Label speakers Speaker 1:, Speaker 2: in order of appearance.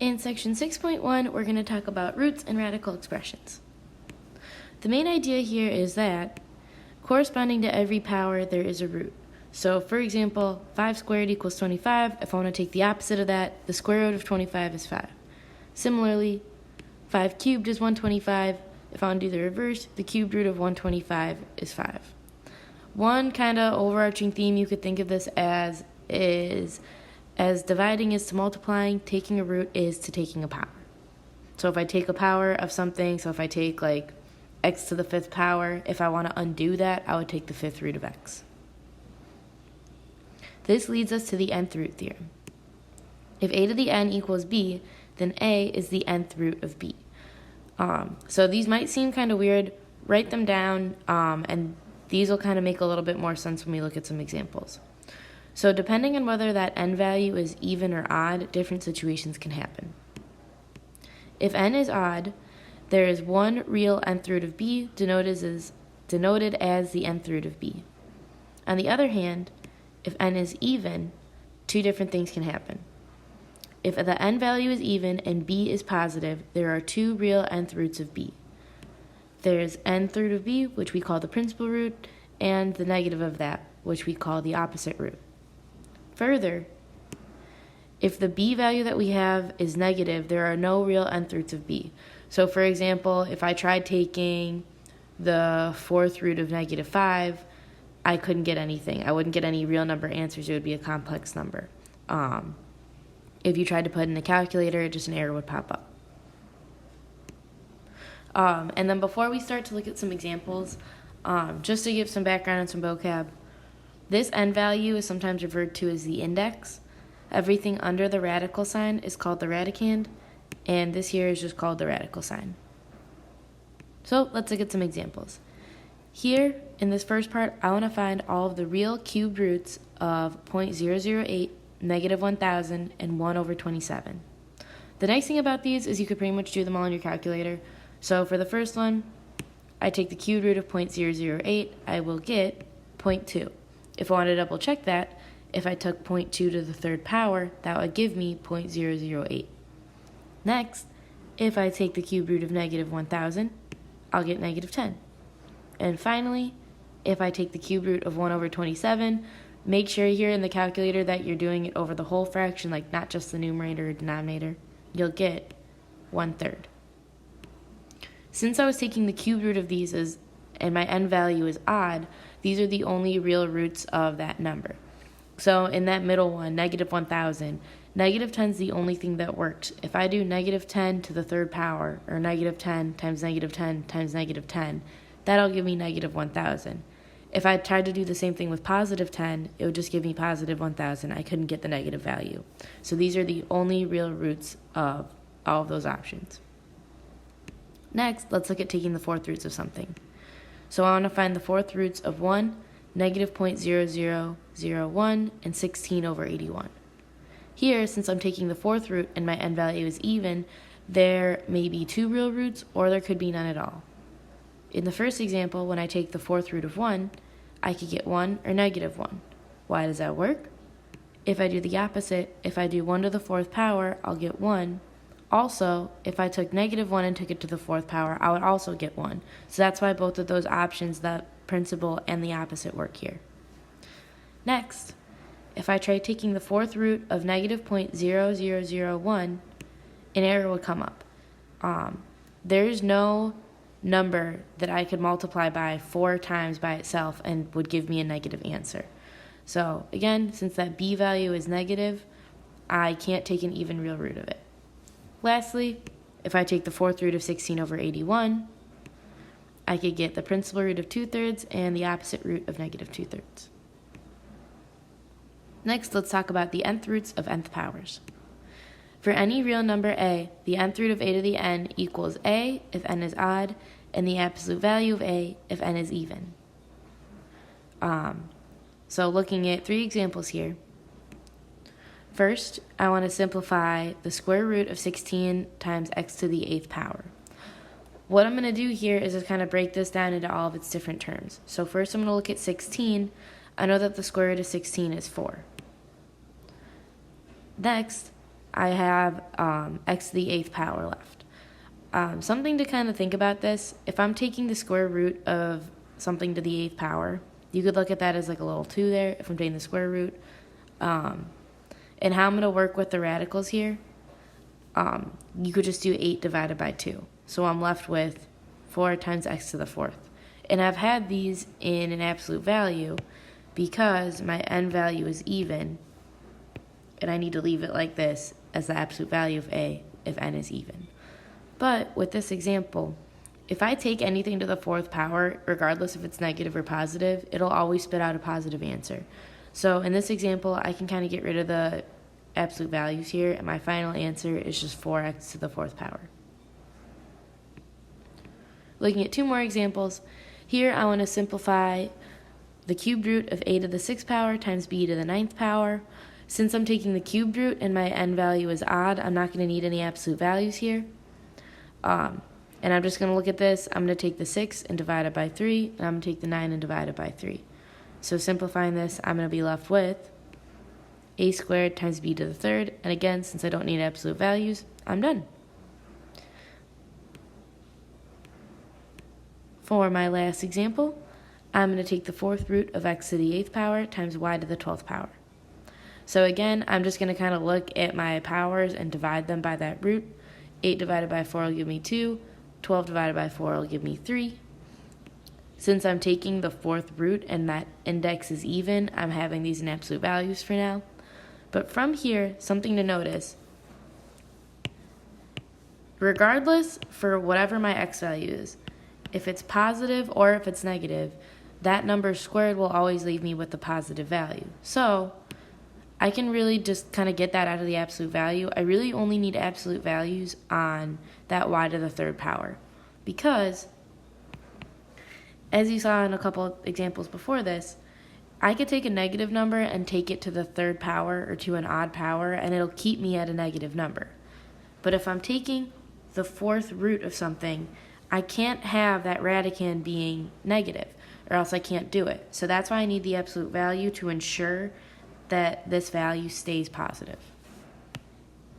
Speaker 1: In section 6.1, we're going to talk about roots and radical expressions. The main idea here is that corresponding to every power, there is a root. So, for example, 5 squared equals 25. If I want to take the opposite of that, the square root of 25 is 5. Similarly, 5 cubed is 125. If I want to do the reverse, the cubed root of 125 is 5. One kind of overarching theme you could think of this as is, as dividing is to multiplying, taking a root is to taking a power. So if I take a power of something, so if I take like x to the 5th power, if I want to undo that, I would take the 5th root of x. This leads us to the nth root theorem. If a to the n equals b, then a is the nth root of b. So these might seem kind of weird. Write them down, and these will kind of make a little bit more sense when we look at some examples. So depending on whether that n value is even or odd, different situations can happen. If n is odd, there is one real nth root of b denoted as the nth root of b. On the other hand, if n is even, two different things can happen. If the n value is even and b is positive, there are two real nth roots of b. There's nth root of b, which we call the principal root, and the negative of that, which we call the opposite root. Further, if the b value that we have is negative, there are no real nth roots of b. So for example, if I tried taking the 4th root of negative 5, I couldn't get anything. I wouldn't get any real number answers. It would be a complex number. If you tried to put in a calculator, just an error would pop up. And then before we start to look at some examples, just to give some background and some vocab, this n value is sometimes referred to as the index. Everything under the radical sign is called the radicand, and this here is just called the radical sign. So let's look at some examples. Here, in this first part, I want to find all of the real cubed roots of 0.008, negative 1,000, and 1 over 27. The nice thing about these is you could pretty much do them all on your calculator. So for the first one, I take the cubed root of 0.008, I will get 0.2. If I want to double check that, if I took 0.2 to the 3rd power, that would give me 0.008. Next, if I take the cubed root of negative 1,000, I'll get negative 10. And finally, if I take the cubed root of 1 over 27, make sure here in the calculator that you're doing it over the whole fraction, like not just the numerator or denominator. You'll get 1/3. Since I was taking the cubed root of these and my n value is odd, these are the only real roots of that number. So in that middle one, negative 1,000, negative 10 is the only thing that works. If I do negative 10 to the 3rd power, or negative 10 times negative 10 times negative 10, that'll give me negative 1,000. If I tried to do the same thing with positive 10, it would just give me positive 1,000. I couldn't get the negative value. So these are the only real roots of all of those options. Next, let's look at taking the 4th roots of something. So I want to find the 4th roots of 1, negative 0.0001, and 16 over 81. Here, since I'm taking the 4th root and my n value is even, there may be two real roots or there could be none at all. In the first example, when I take the 4th root of 1, I could get 1 or negative 1. Why does that work? If I do the opposite, if I do 1 to the 4th power, I'll get 1. Also, if I took negative 1 and took it to the 4th power, I would also get 1. So that's why both of those options, the principal and the opposite, work here. Next, if I try taking the 4th root of negative 0.0001, an error would come up. There's no number that I could multiply by 4 times by itself and would give me a negative answer. So again, since that b value is negative, I can't take an even real root of it. Lastly, if I take the 4th root of 16 over 81, I could get the principal root of 2/3 and the opposite root of negative 2/3. Next, let's talk about the nth roots of nth powers. For any real number a, the nth root of a to the n equals a if n is odd, and the absolute value of a if n is even. So looking at 3 examples here. First, I want to simplify the square root of 16 times x to the 8th power. What I'm going to do here is just kind of break this down into all of its different terms. So first I'm going to look at 16. I know that the square root of 16 is 4. Next, I have x to the 8th power left. Something to kind of think about this, if I'm taking the square root of something to the 8th power, you could look at that as like a little 2 there if I'm taking the square root. And how I'm going to work with the radicals here, you could just do 8 divided by 2. So I'm left with 4 times x to the 4th. And I've had these in an absolute value because my n value is even, and I need to leave it like this as the absolute value of a if n is even. But with this example, if I take anything to the 4th power, regardless if it's negative or positive, it'll always spit out a positive answer. So in this example, I can kind of get rid of the absolute values here, and my final answer is just 4x to the 4th power. Looking at 2 more examples, here I want to simplify the cubed root of a to the 6th power times b to the 9th power. Since I'm taking the cubed root and my n value is odd, I'm not going to need any absolute values here. And I'm just going to look at this. I'm going to take the 6 and divide it by 3, and I'm going to take the 9 and divide it by 3. So simplifying this, I'm going to be left with a squared times b to the 3rd. And again, since I don't need absolute values, I'm done. For my last example, I'm going to take the 4th root of x to the 8th power times y to the 12th power. So again, I'm just going to kind of look at my powers and divide them by that root. 8 divided by 4 will give me 2. 12 divided by 4 will give me 3. Since I'm taking the 4th root and that index is even, I'm having these in absolute values for now. But from here, something to notice, regardless for whatever my x value is, if it's positive or if it's negative, that number squared will always leave me with the positive value. So I can really just kind of get that out of the absolute value. I really only need absolute values on that y to the 3rd power because, as you saw in a couple examples before this, I could take a negative number and take it to the 3rd power or to an odd power, and it'll keep me at a negative number. But if I'm taking the 4th root of something, I can't have that radicand being negative, or else I can't do it. So that's why I need the absolute value to ensure that this value stays positive.